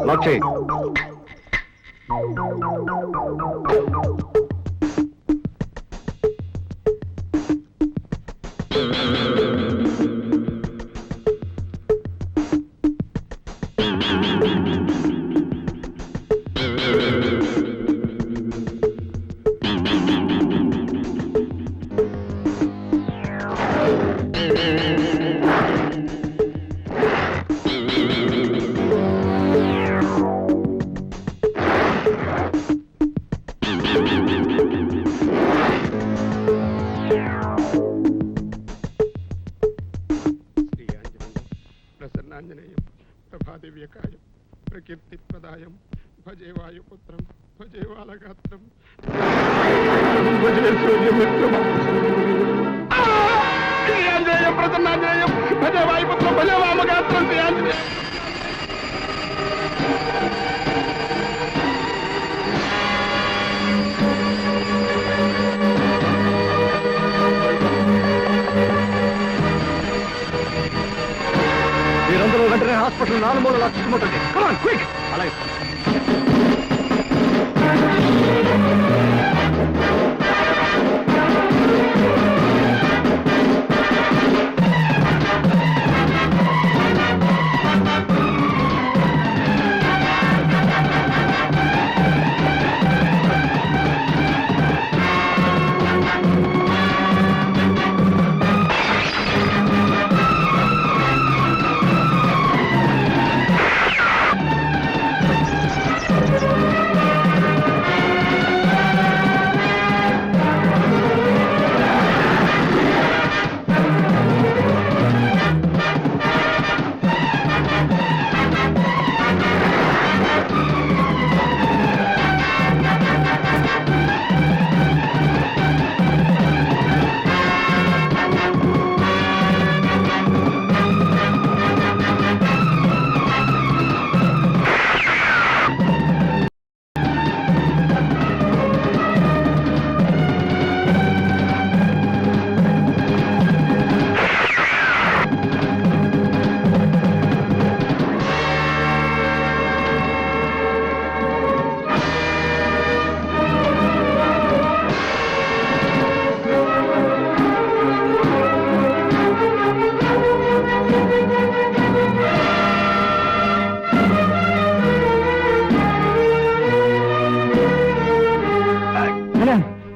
Lock చేయి. ప్రసన్నాంజనేయం ప్రభాదివ్యకాయం ప్రకీర్తి ప్రదాయం భజే వాయుపుత్రం భజే బాలగాత్రం భజే సూర్యమిత్రం శ్రీయాంజనేయం ప్రసన్నాంజనేయం భజే వాయుపుత్రం భజే వామగాత్రం శ్రీయాంజనేయం. మీరందరూ వెంటనే హాస్పిటల్ 4 మూలలా చుట్టుముట్టండి. Come on quick. అలాగే.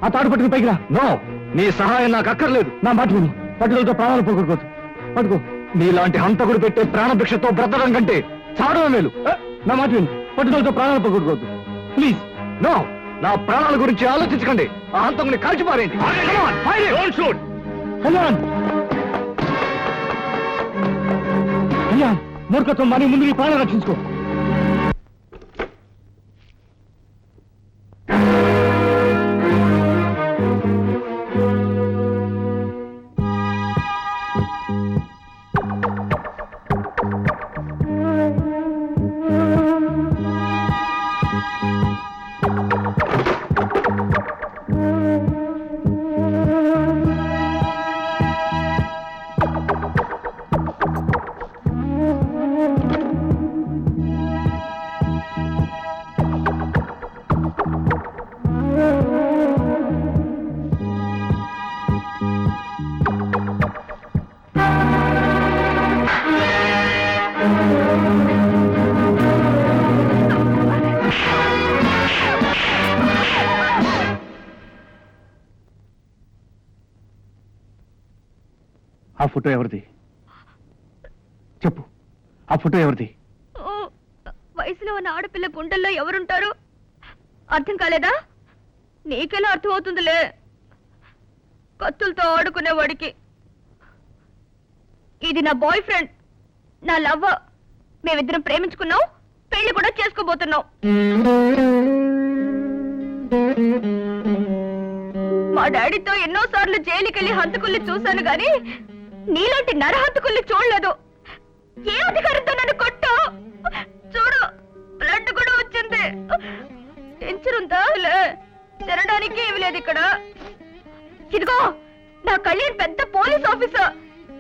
ఆ తాడు పట్టుకుని పైకి రా. నో, నీ సహాయం నాకు అక్కర్లేదు. నా మాట విను. పట్టుదలతో ప్రాణాలు పోగొట్టుకోవచ్చు. పట్టుకో. నీలాంటి హంతకుడు పెట్టే ప్రాణభిక్షతో బ్రతకడం కంటే చావడం మేలు. నా మాట విను. పట్టుదలతో ప్రాణాలు పోగొట్టుకోవద్దు ప్లీజ్. నో, నా ప్రాణాల గురించి ఆలోచించకండి. ఆ హంతకుని కాల్చిపారేయండి. అయ్యా, మూర్ఖత్వం మరి ముందు నీ ప్రాణాలు రక్షించుకో. ఆ ఫోటో ఎవరిది చెప్పు. ఆ ఫోటో ఎవరిది? వయసులో ఉన్న ఆడపిల్ల గుండెల్లో ఎవరుంటారు? అర్థం కాలేదా? నీకెలా అర్థం అవుతుందిలే. కత్తులతో ఆడుకునేవాడికి. ఇది నా బాయ్ ఫ్రెండ్, నా లవ్వర్. మేమిద్దరం ప్రేమించుకున్నాం, పెళ్లి కూడా చేసుకోబోతున్నాం. మా డాడీతో ఎన్నోసార్లు జైలుకెళ్లి హంతకుల్ని చూశాను గాని నీలాంటి నరహంతకుల్ని చూడలేదు. ఏ అధికారంతో నన్ను కొట్టు? చూడు, బ్లడ్ కూడా వచ్చింది. టెన్షన్ లే, తినడానికి ఏమి లేదు ఇక్కడ. ఇదిగో, నా కళ్యాణ్ పెద్ద పోలీస్ ఆఫీసర్.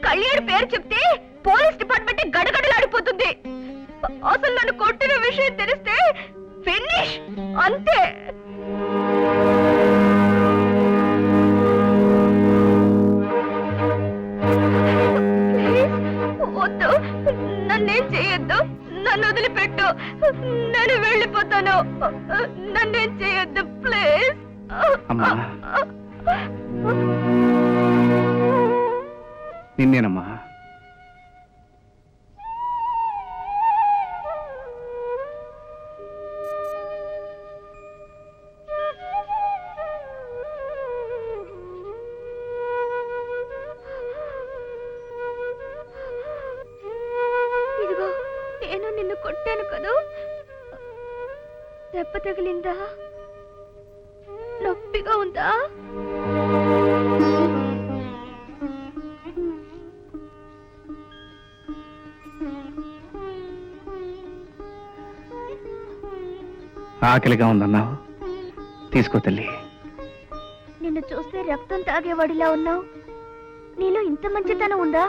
కళ్యాణ్ పేరు చెప్తే పోలీస్ డిపార్ట్మెంట్ గడగడలాడిపోతుంది. అసలు నన్ను కొట్టిన విషయం తెలిస్తే ఫినిష్, అంతే. వద్దు, నన్నేం చేయొద్దు, నన్ను వదిలిపెట్టు. నేను వెళ్ళిపోతాను. నన్నేం చేయొద్దు ప్లీజ్. అమ్మా, నిన్నేనమ్మా. ఇదిగో, నేను నిన్ను కొట్టాను కదూ, దెబ్బ తగిలిందా? నొప్పిగా ఉందా? ఆకలిగా ఉందన్నావు, తీసుకో తల్లి. నిన్ను చూస్తే రక్తం తాగేవాడిలా ఉన్నావు. నీలో ఇంత మంచితనం ఉందా?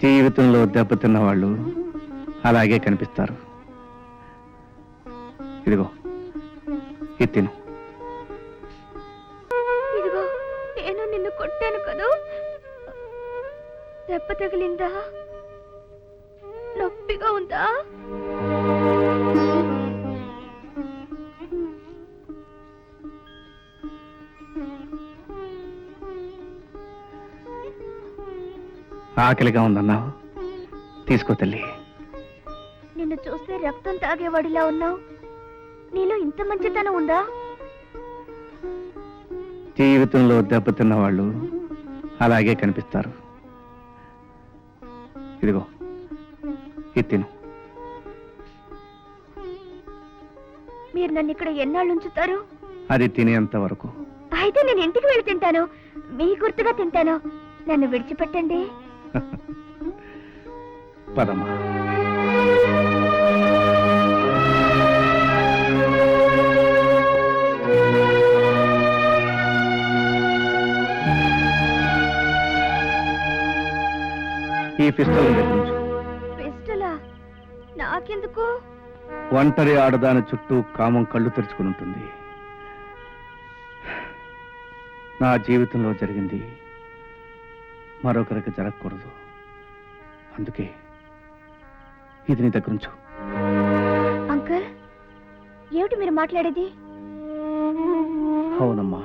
జీవితంలో దెబ్బతిన్న వాళ్ళు అలాగే కనిపిస్తారు. ఇదిగో, ఇది తిను. ఇదిగో, నేను నిన్ను కొట్టాను కదూ, దెబ్బ తగిలిందా? నొప్పిగా ఉందా? ఆకలిగా ఉందన్నావు, తీసుకో తల్లి. నిన్ను చూస్తే రక్తం తాగేవాడిలా ఉన్నావు. నీలో ఇంత మంచితనం ఉందా? జీవితంలో దెబ్బతిన్న వాళ్ళు అలాగే కనిపిస్తారు. ఇదిగో, ఇది తిను. మీరు నన్ను ఇక్కడ ఎన్నాళ్ళు ఉంచుతారు? అది తినేంత వరకు. అయితే నేను ఇంటికి వెళ్ళి తింటాను. మీ గుర్తుగా తింటాను. నన్ను విడిచిపెట్టండి. పదమ్మా. ఈ పిస్టల్ దగ్గరించు. పిస్టలా? నాకెందుకు? ఒంటరి ఆడదాని చుట్టూ కామం కళ్ళు తెరుచుకుని ఉంటుంది. నా జీవితంలో జరిగింది మరొకరికి జరగకూడదు. అందుకే ఇది నీ దగ్గరుంచు. అంకుల్, ఏమిటి మీరు మాట్లాడేది? అవునమ్మా,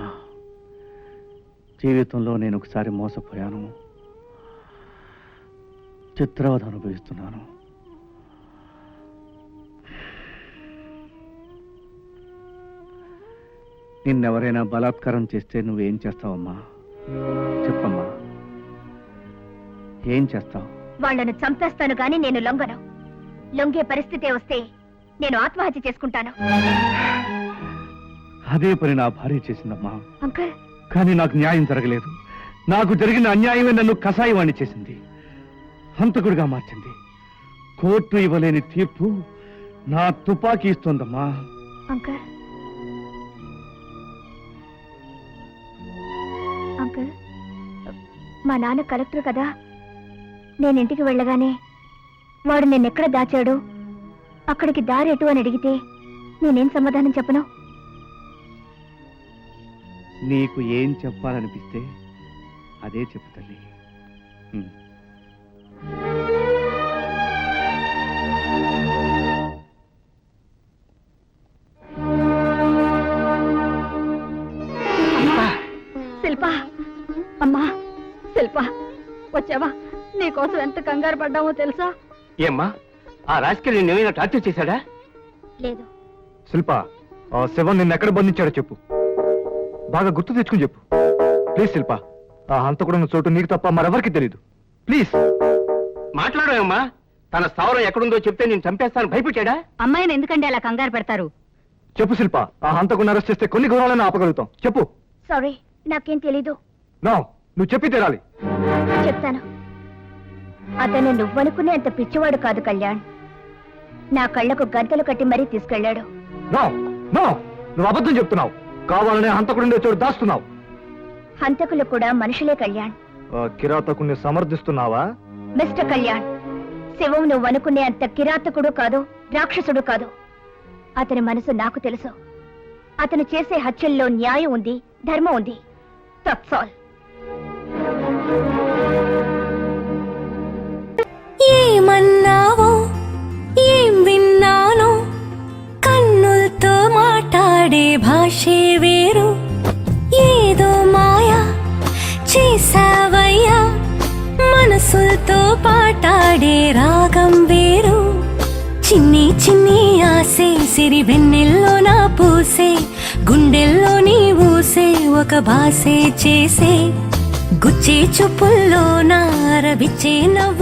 జీవితంలో నేను ఒకసారి మోసపోయాను, చిత్రవద అనుభవిస్తున్నాను. నిన్నెవరైనా బలాత్కారం చేస్తే నువ్వేం చేస్తావమ్మా? చెప్పమ్మా, ఏం చేస్తావు? వాళ్ళను చంపేస్తాను గాని నేను లొంగను. లొంగే పరిస్థితే వస్తే నేను ఆత్మహత్య చేసుకుంటాను. అదే పని నా భార్య చేసిందమ్మా. అంకుల్, కానీ నాకు న్యాయం జరగలేదు. నాకు జరిగిన అన్యాయమే నన్ను కసాయివాణ్ణి చేసింది, హంతకుడిగా మార్చింది. కోర్టు ఇవ్వలేని తీర్పు నా తుపాకీ ఇస్తోందమ్మా. అంకుల్, అంకుల్, మా నాన్న కలెక్టర్ కదా. నేను ఇంటికి వెళ్ళగానే వాడు నిన్నెక్కడ దాచాడు, అక్కడికి దారి ఎటు అని అడిగితే నేనేం సమాధానం చెప్పను? నీకు ఏం చెప్పాలనిపిస్తే అదే చెప్పు తల్లి. శిల్పా, అమ్మా శిల్పా, వచ్చావా? నీకోసం ఎంత కంగారు పడ్డామో తెలుసా? ఏమ్మా, ఆ రాజకీయ ఏమైనా టార్చర్ చేశాడా? లేదు. శిల్ప, ఆ శవం నిన్ను ఎక్కడ బంధించాడో చెప్పు. బాగా గుర్తు తెచ్చుకుని చెప్పు ప్లీజ్. శిల్ప, ఆ హంతకుడున్న చోటు నీకు తప్ప మరెవరికి తెలీదు. ప్లీజ్ మాట్లాడమ్మా. తన స్థావరం ఎక్కడుందో చెప్తే నేను చంపేస్తాను భయపెట్టాడా? అమ్మాయిని ఎందుకంటే అలా కంగారు పెడతారు? చెప్పు శిల్ప, ఆ హంతకుడిని అరెస్ట్ చేస్తే కొన్ని గుణాలను ఆపగలుగుతాం. చెప్పు. సారీ, నాకేం తెలీదు. నో, నువ్వు చెప్పి తీరాలి. చెప్తాను. అతను నువ్వనుకునే అంత పిచ్చివాడు కాదు కళ్యాణ్. నా కళ్ళకు గంతలు కట్టి మరీ తీసుకెళ్లాడు. నో నో, నువ్వు అబద్ధం చెప్తున్నావు. కావాలనే హంతకుడి చోటు దాస్తున్నావు. హంతకులు కూడా మనుషులే కళ్యాణ్. ఆ కిరాతకుణ్ణి సమర్థిస్తున్నావా? మిస్టర్ కళ్యాణ్, శివం నువ్వనుకునే అంత కిరాతకుడు కాదు, రాక్షసుడు కాదు. అతని మనసు నాకు తెలుసు. అతను చేసే హత్యల్లో న్యాయం ఉంది, ధర్మం ఉంది. That's all. ఏమన్నావో ఏం విన్నానో, కన్నులతో మాట్లాడే భాషే వేరు. ఏదో మాయా చేసావయ్యా, మనసులతో పాటాడే రాగం వేరు. చిన్ని చిన్ని ఆసే సిరి వెన్నెల్లో నా పూసే, గుండెల్లో నీ ఊసే ఒక భాసే చేసే. గుచ్చే చూపుల్లో నా రవిచ్చే నవ్వు.